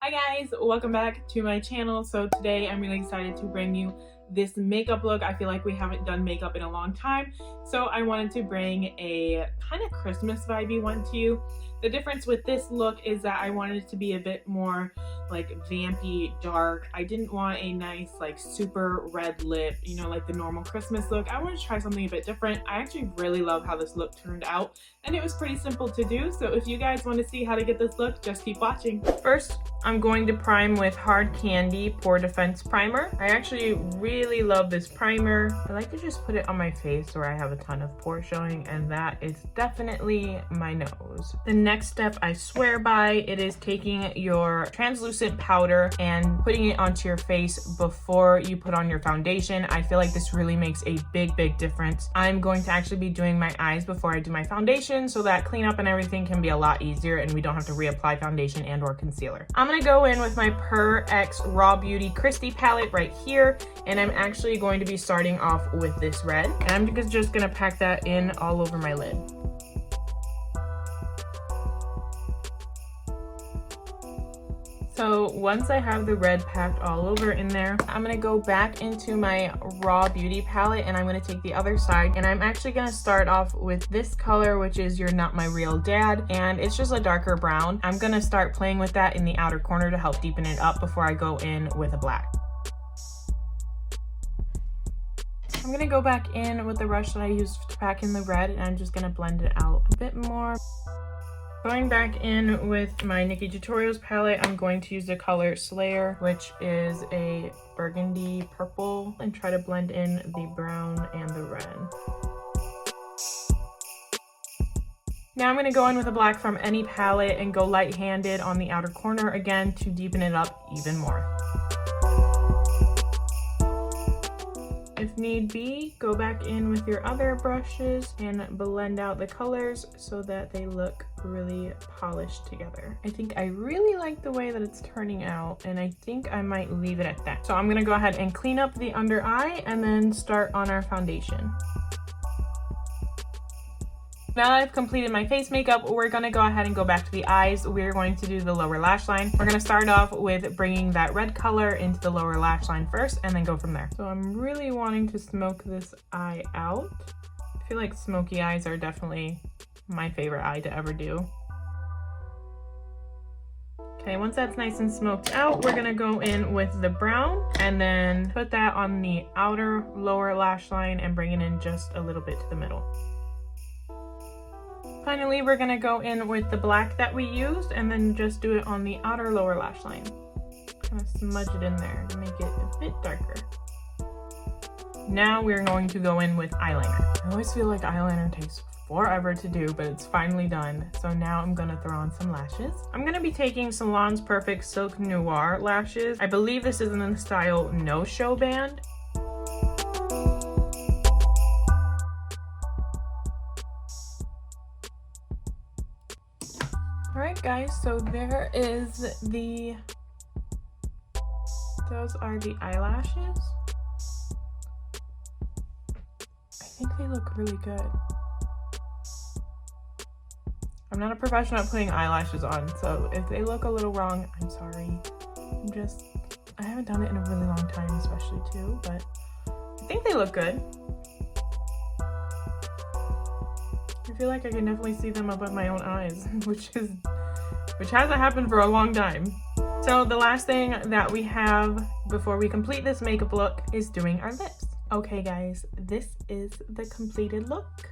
Hi guys, welcome back to my channel. So today I'm really excited to bring you this makeup look. I feel like we haven't done makeup in a long time, so I wanted to bring a kind of Christmas vibey one to you. The difference with this look is that I wanted it to be a bit more like vampy, dark. I didn't want a nice like super red lip, you know, like the normal Christmas look. I wanted to try something a bit different. I actually really love how this look turned out, and it was pretty simple to do. So if you guys want to see how to get this look, just keep watching. First, I'm going to prime with Hard Candy Pore Defense Primer. I actually really love this primer. I like to just put it on my face where I have a ton of pores showing, and that is definitely my nose. The next step I swear by, it is taking your translucent powder and putting it onto your face before you put on your foundation. I feel like this really makes a big difference. I'm going to actually be doing my eyes before I do my foundation so that cleanup and everything can be a lot easier and we don't have to reapply foundation and or concealer. I'm gonna go in with my Per X Raw Beauty Christy palette right here, and I'm actually going to be starting off with this red, and I'm just gonna pack that in all over my lid. So once I have the red packed all over in there, I'm gonna go back into my Raw Beauty palette and I'm gonna take the other side, and I'm actually gonna start off with this color, which is You're Not My Real Dad, and it's just a darker brown. I'm gonna start playing with that in the outer corner to help deepen it up before I go in with a black. I'm gonna go back in with the brush that I used to pack in the red, and I'm just gonna blend it out a bit more. Going back in with my Nikki Tutorials palette, I'm going to use the color Slayer, which is a burgundy purple, and try to blend in the brown and the red. Now I'm going to go in with a black from any palette and go light-handed on the outer corner again to deepen it up even more. If need be, go back in with your other brushes and blend out the colors so that they look really polished together. I think I really like the way that it's turning out, and I think I might leave it at that. So I'm gonna go ahead and clean up the under eye and then start on our foundation. Now that I've completed my face makeup, we're gonna go ahead and go back to the eyes. We're going to do the lower lash line. We're gonna start off with bringing that red color into the lower lash line first and then go from there. So I'm really wanting to smoke this eye out. I feel like smoky eyes are definitely my favorite eye to ever do. Okay, once that's nice and smoked out, we're gonna go in with the brown and then put that on the outer lower lash line and bring it in just a little bit to the middle. Finally, we're gonna go in with the black that we used and then just do it on the outer lower lash line. Kind of smudge it in there to make it a bit darker. Now we're going to go in with eyeliner. I always feel like eyeliner takes forever to do, but it's finally done. So now I'm gonna throw on some lashes. I'm gonna be taking Salon's Perfect Silk Noir lashes. I believe this is in the style No Show Band. Alright guys, so there is those are the eyelashes. I think they look really good. I'm not a professional at putting eyelashes on, so if they look a little wrong, I'm sorry. I haven't done it in a really long time, especially too, but I think they look good. I feel like I can definitely see them above my own eyes, which hasn't happened for a long time. So the last thing that we have before we complete this makeup look is doing our lips. Okay guys, this is the completed look.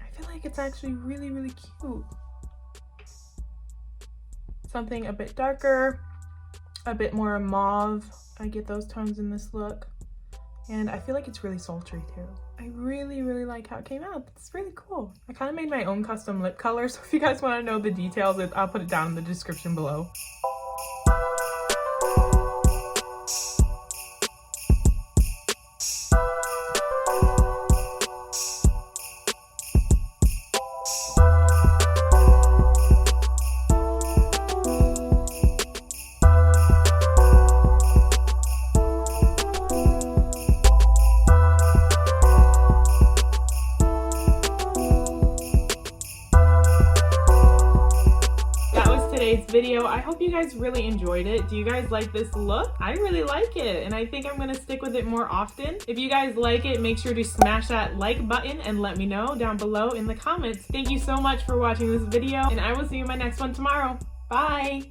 I feel like it's actually really cute. Something a bit darker, a bit more mauve. I get those tones in this look. And I feel like it's really sultry too. I really like how it came out. It's really cool. I kind of made my own custom lip color, so if you guys want to know the details, I'll put it down in the description below. today's video. I hope you guys really enjoyed it. Do you guys like this look? I really like it, and I think I'm gonna stick with it more often. If you guys like it, make sure to smash that like button and let me know down below in the comments. Thank you so much for watching this video, and I will see you in my next one tomorrow. Bye!